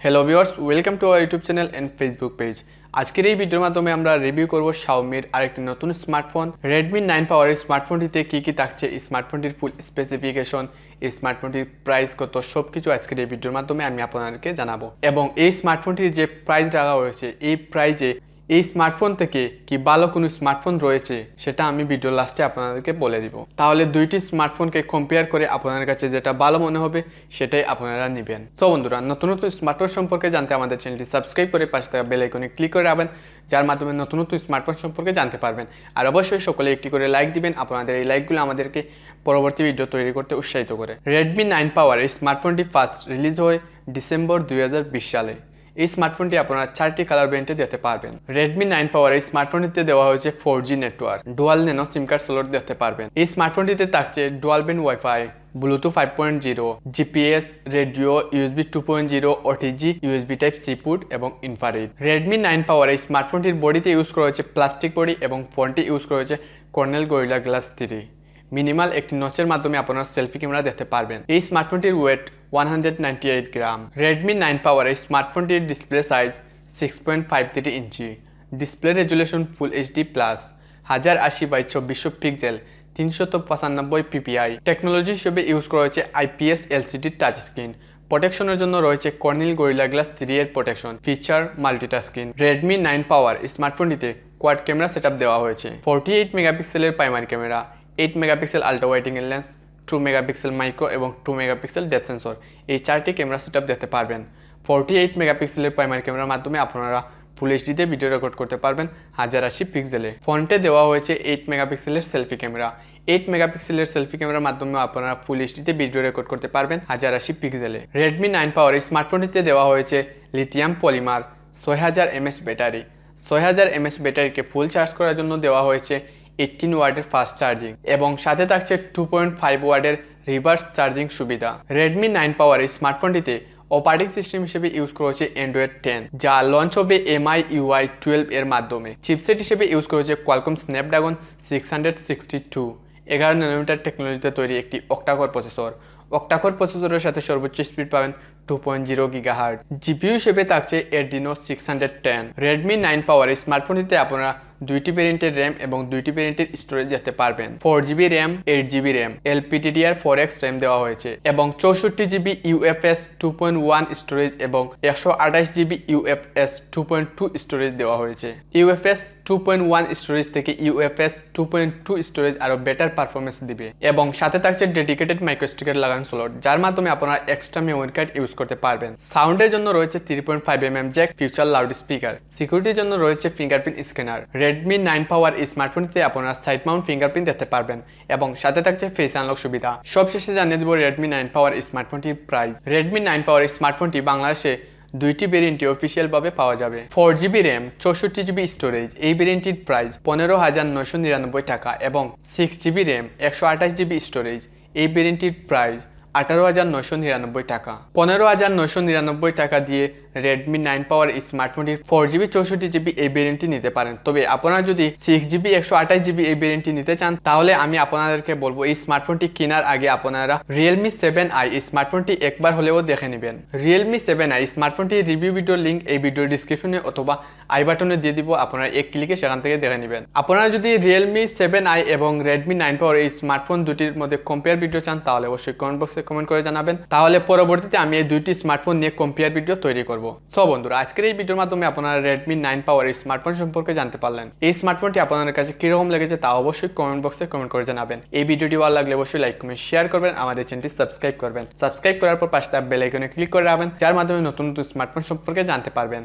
Hello viewers welcome to our YouTube channel and Facebook page. আজকের এই ভিডিওর মাধ্যমে আমরা রিভিউ করব Xiaomiর আরেকটি নতুন স্মার্টফোন Redmi 9 পাওয়ারের স্মার্টফোনটিতে কি কি থাকছে, এই স্মার্টফোনটির ফুল স্পেসিফিকেশন, এই স্মার্টফোনটির প্রাইস কত, সবকিছু আজকের এই ভিডিওর মাধ্যমে আমি আপনাদেরকে জানাবো। এবং এই স্মার্টফোনটির যে প্রাইস রাখা হয়েছে, এই প্রাইজে এই স্মার্টফোন থেকে কি ভালো কোনো স্মার্টফোন রয়েছে সেটা আমি ভিডিও লাস্টে আপনাদেরকে বলে দিব। তাহলে দুইটি স্মার্টফোনকে কম্পেয়ার করে আপনাদের কাছে যেটা ভালো মনে হবে সেটাই আপনারা নেবেন। সো বন্ধুরা, নতুন নতুন স্মার্টফোন সম্পর্কে জানতে আমাদের চ্যানেলটি সাবস্ক্রাইব করে পাশে থাকা বেল আইকনে ক্লিক করে রাখবেন, যার মাধ্যমে নতুন নতুন স্মার্টফোন সম্পর্কে জানতে পারবেন। আর অবশ্যই সকলে একটি করে লাইক দিবেন, আপনাদের এই লাইকগুলো আমাদেরকে পরবর্তী ভিডিও তৈরি করতে উৎসাহিত করে। Redmi 9 পাওয়ার এই স্মার্টফোনটি ফার্স্ট রিলিজ হয় ডিসেম্বর 2020 সালে। এই স্মার্টফোনটি আপনারা 4টি কালার ভেরিয়েন্টে দেখতে পারবেন। Redmi 9 পাওয়ার এই স্মার্টফোনটিতে দেওয়া হয়েছে 4G network, dual nano SIM card slot দেখতে পারবেন। এই স্মার্টফোনটিতে থাকছে dual band wifi, Bluetooth 5.0, GPS, radio, USB 2.0, OTG, USB type C port এবং ইনফ্রারেড। Redmi 9 পাওয়ার এই স্মার্টফোনটির বডিতে ইউজ করা হয়েছে প্লাস্টিক বডি এবং ফ্রন্টে ইউজ করা হয়েছে কর্নেল গরিলা গ্লাস 3। মিনিমাল একটি নচের মাধ্যমে আপনারা সেলফি ক্যামেরা দেখতে পারবেন। এই স্মার্টফোনটির ওয়েট 198 গ্রাম। Redmi 9 পাওয়ার এই স্মার্টফোনটির display size 6.53 inch, display resolution full HD plus, 1080x2400 pixel, 395 ppi। Technology হিসেবে ইউজ করা হয়েছে IPS LCD টাচ স্ক্রিন। প্রোটেকশনের জন্য রয়েছে কর্নিল গরিলা গ্লাস 3 এর protection. Feature multitasking. Redmi 9 power স্মার্টফোনটিতে কোয়াড ক্যামেরা সেটআপ দেওয়া হয়েছে। 48 মেগাপিক্সেলের primary camera, 8 megapixel ultra wide angle lens, 2 megapixel micro এবং 2 মেগাপিক্সেল ডেপথ সেন্সর, এই 4টি ক্যামেরা সেটআপ দেখতে পারবেন। 48 মেগাপিক্সেলের প্রাইমারি ক্যামেরার মাধ্যমে আপনারা ফুল এইচডিতে ভিডিও রেকর্ড করতে পারবেন 1080 পিক্সেলে। ফ্রন্টে দেওয়া হয়েছে 8 মেগাপিক্সেলের সেলফি ক্যামেরা। 8 মেগাপিক্সেলের সেলফি ক্যামেরার মাধ্যমে আপনারা ফুল এইচডিতে ভিডিও রেকর্ড করতে পারবেন 1080 পিক্সেলে। Redmi 9 পাওয়ার এই স্মার্টফোনটিতে দেওয়া হয়েছে lithium polymer 6000 mAh battery. 6000 mAh ব্যাটারিকে ফুল চার্জ করার জন্য দেওয়া হয়েছে 18 ওয়াটের ফাস্ট চার্জিং এবং সাথে থাকছে 2.5 ওয়াটের রিভার্স চার্জিং সুবিধা। Redmi 9 পাওয়ার এই স্মার্টফোনটিতে অপারেটিং সিস্টেম হিসেবে ইউজ করা হয়েছে Android 10, যা লঞ্চ হবে MIUI 12 এর মাধ্যমে। চিপসেট হিসেবে ইউজ করা হয়েছে Qualcomm Snapdragon 662, 11 ন্যানোমিটার টেকনোলজিতে তৈরি একটি অক্টাকোর প্রসেসর। অক্টাকোর প্রসেসরের সাথে সর্বোচ্চ স্পিড পাবেন 2.0 GHz। জিপিইউ হিসেবে থাকছে Adreno 610। Redmi 9 পাওয়ার এই স্মার্টফোনটিতে আপনারা দুইটি ভেরিয়েন্টের র্যাম এবং দুইটি ভেরিয়েন্টের স্টোরেজ দেখতে পারবেন। 4GB RAM, 8GB RAM, LPDDR4X RAM দেওয়া হয়েছে এবং 64GB UFS 2.1 স্টোরেজ এবং 128GB UFS 2.2 স্টোরেজ দেওয়া হয়েছে। UFS 2.1 স্টোরেজ থেকে UFS 2.2 স্টোরেজ আরো বেটার পারফরমেন্স দিবে এবং সাথে থাকছে ডেডিকেটেড মাইক্রোস্টিকার লাগানো স্লট, যার মাধ্যমে আপনারা এক্সট্রা মেমোরি কার্ড ইউজ করতে পারবেন। সাউন্ডের জন্য রয়েছে 3.5mm Jack, future loud speaker. সিকিউরিটির জন্য রয়েছে ফিঙ্গারপ্রিন্ট স্ক্যানার। Redmi 9 পাওয়ার এই স্মার্টফোনটিতে আপনারা সাইড মাউন্ট ফিঙ্গারপ্রিন্ট দেখতে পারবেন এবং সাথে থাকছে ফেস আনলক সুবিধা। সবশেষে জানিয়ে দেব Redmi 9 পাওয়ার স্মার্টফোনটির প্রাইস। Redmi 9 পাওয়ার স্মার্টফোনটি বাংলাদেশে দুইটি ভেরিয়েন্টে অফিসিয়ালভাবে পাওয়া যাবে। 4GB র্যাম, 64GB স্টোরেজ, এই ভেরিয়েন্টটির প্রাইস 15,999 টাকা এবং 6GB র্যাম, 128GB স্টোরেজ, এই ভেরিয়েন্টটির প্রাইস 18,999 টাকা। 15,999 টাকা দিয়ে Redmi 9 পাওয়ার স্মার্টফোনটির 4GB 64GB এই ভেরিয়েন্টটি নিতে পারেন। তবে আপনারা যদি 6GB 128GB এই ভেরিয়েন্টটি নিতে চান, তাহলে আমি আপনাদেরকে বলবো এই স্মার্টফোনটি কেনার আগে আপনারা Realme 7i এই স্মার্টফোনটি একবার হলেও দেখে নেবেন। Realme 7i স্মার্টফোনটির রিভিউ ভিডিও লিঙ্ক এই ভিডিও ডিসক্রিপশনে অথবা আই বাটনে দিয়ে দিব, আপনারা এক ক্লিকে সেখান থেকে দেখে নেবেন। আপনারা যদি Realme 7i এবং Redmi 9 পাওয়ার এই স্মার্টফোন দুটির মধ্যে কম্পেয়ার ভিডিও চান, তাহলে অবশ্যই কমেন্ট বক্সে কমেন্ট করে জানাবেন। তাহলে পরবর্তীতে আমি এই দুইটি স্মার্টফোন নিয়ে কম্পেয়ার ভিডিও তৈরি করব। সো বন্ধুরা, আজকের এই ভিডিওর মাধ্যমে আপনারা Redmi 9 পাওয়ার এই স্মার্টফোন সম্পর্কে জানতে পারলেন। এই স্মার্টফোনটি আপনাদের কাছে কিরকম লেগেছে তা অবশ্যই কমেন্ট বক্সে কমেন্ট করে জানাবেন। এই ভিডিওটি ভালো লাগলে অবশ্যই লাইক কমেন্ট শেয়ার করবেন, আমাদের চ্যানেলটি সাবস্ক্রাইব করবেন। সাবস্ক্রাইব করার পর পাশে থাকা বেল আইকনে ক্লিক করে রাখবেন, যার মাধ্যমে নতুন নতুন স্মার্টফোন সম্পর্কে জানতে পারবেন।